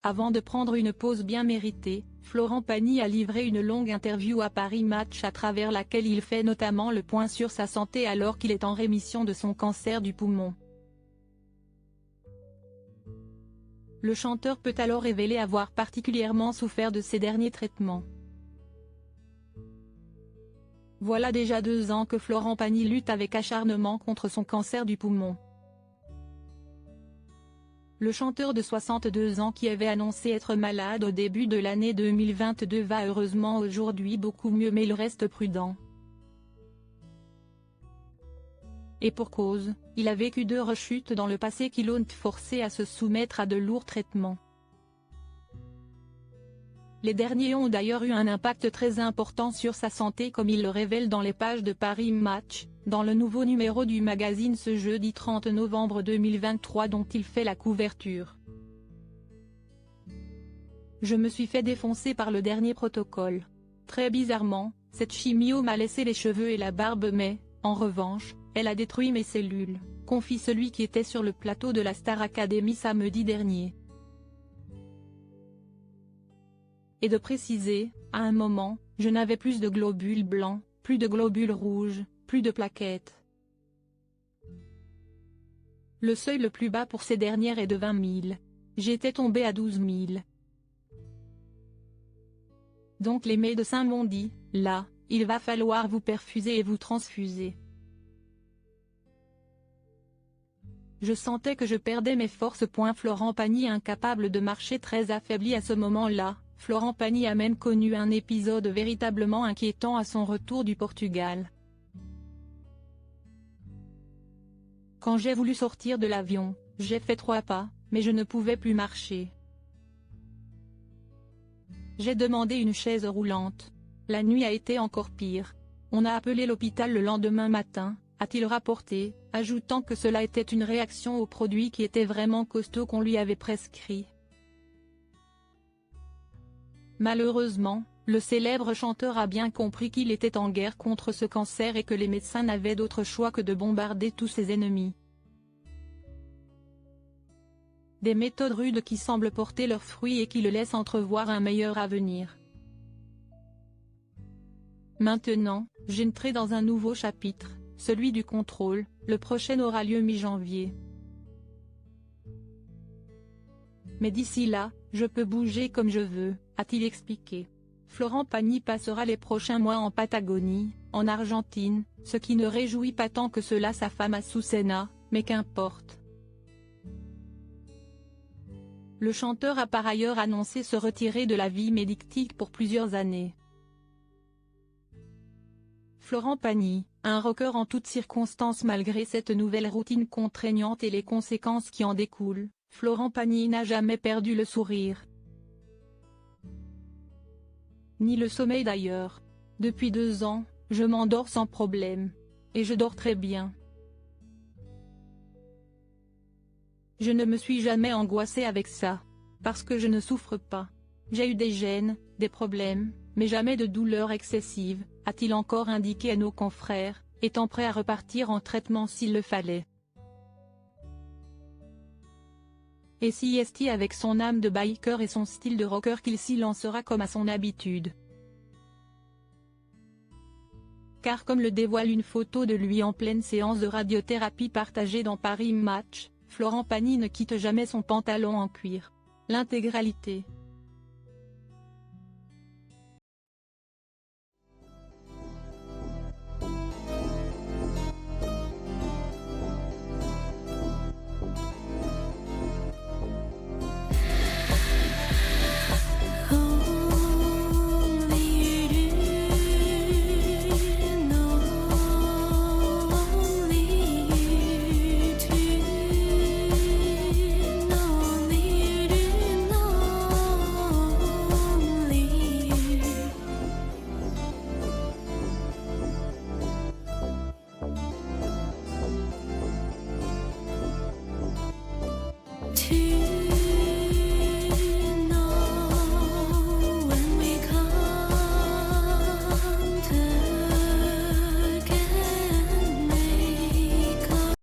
Avant de prendre une pause bien méritée, Florent Pagny a livré une longue interview à Paris Match à travers laquelle il fait notamment le point sur sa santé alors qu'il est en rémission de son cancer du poumon. Le chanteur peut alors révéler avoir particulièrement souffert de ces derniers traitements. Voilà déjà 2 ans que Florent Pagny lutte avec acharnement contre son cancer du poumon. Le chanteur de 62 ans qui avait annoncé être malade au début de l'année 2022 va heureusement aujourd'hui beaucoup mieux mais il reste prudent. Et pour cause, il a vécu 2 rechutes dans le passé qui l'ont forcé à se soumettre à de lourds traitements. Les derniers ont d'ailleurs eu un impact très important sur sa santé comme il le révèle dans les pages de Paris Match, dans le nouveau numéro du magazine ce jeudi 30 novembre 2023 dont il fait la couverture. Je me suis fait défoncer par le dernier protocole. Très bizarrement, cette chimio m'a laissé les cheveux et la barbe mais, en revanche, elle a détruit mes cellules, confie celui qui était sur le plateau de la Star Academy samedi dernier. Et de préciser, à un moment, je n'avais plus de globules blancs, plus de globules rouges, plus de plaquettes. Le seuil le plus bas pour ces dernières est de 20 000. J'étais tombé à 12 000. Donc les médecins m'ont dit, là, il va falloir vous perfuser et vous transfuser. Je sentais que je perdais mes forces. Florent Pagny incapable de marcher très affaibli à ce moment-là. Florent Pagny a même connu un épisode véritablement inquiétant à son retour du Portugal. Quand j'ai voulu sortir de l'avion, j'ai fait 3 pas, mais je ne pouvais plus marcher. J'ai demandé une chaise roulante. La nuit a été encore pire. On a appelé l'hôpital le lendemain matin, a-t-il rapporté, ajoutant que cela était une réaction aux produits qui étaient vraiment costauds qu'on lui avait prescrits. Malheureusement, le célèbre chanteur a bien compris qu'il était en guerre contre ce cancer et que les médecins n'avaient d'autre choix que de bombarder tous ses ennemis. Des méthodes rudes qui semblent porter leurs fruits et qui le laissent entrevoir un meilleur avenir. Maintenant, j'entrerai dans un nouveau chapitre, celui du contrôle. Le prochain aura lieu mi-janvier. Mais d'ici là, je peux bouger comme je veux, a-t-il expliqué. Florent Pagny passera les prochains mois en Patagonie, en Argentine, ce qui ne réjouit pas tant que cela sa femme Azucena, mais qu'importe. Le chanteur a par ailleurs annoncé se retirer de la vie médiatique pour plusieurs années. Florent Pagny, un rocker en toutes circonstances malgré cette nouvelle routine contraignante et les conséquences qui en découlent, Florent Pagny n'a jamais perdu le sourire. Ni le sommeil d'ailleurs. Depuis 2 ans, je m'endors sans problème. Et je dors très bien. Je ne me suis jamais angoissé avec ça. Parce que je ne souffre pas. J'ai eu des gênes, des problèmes, mais jamais de douleurs excessives, a-t-il encore indiqué à nos confrères, étant prêt à repartir en traitement s'il le fallait. Et si est avec son âme de biker et son style de rocker qu'il s'y lancera comme à son habitude. Car comme le dévoile une photo de lui en pleine séance de radiothérapie partagée dans Paris Match, Florent Pagny ne quitte jamais son pantalon en cuir. L'intégralité.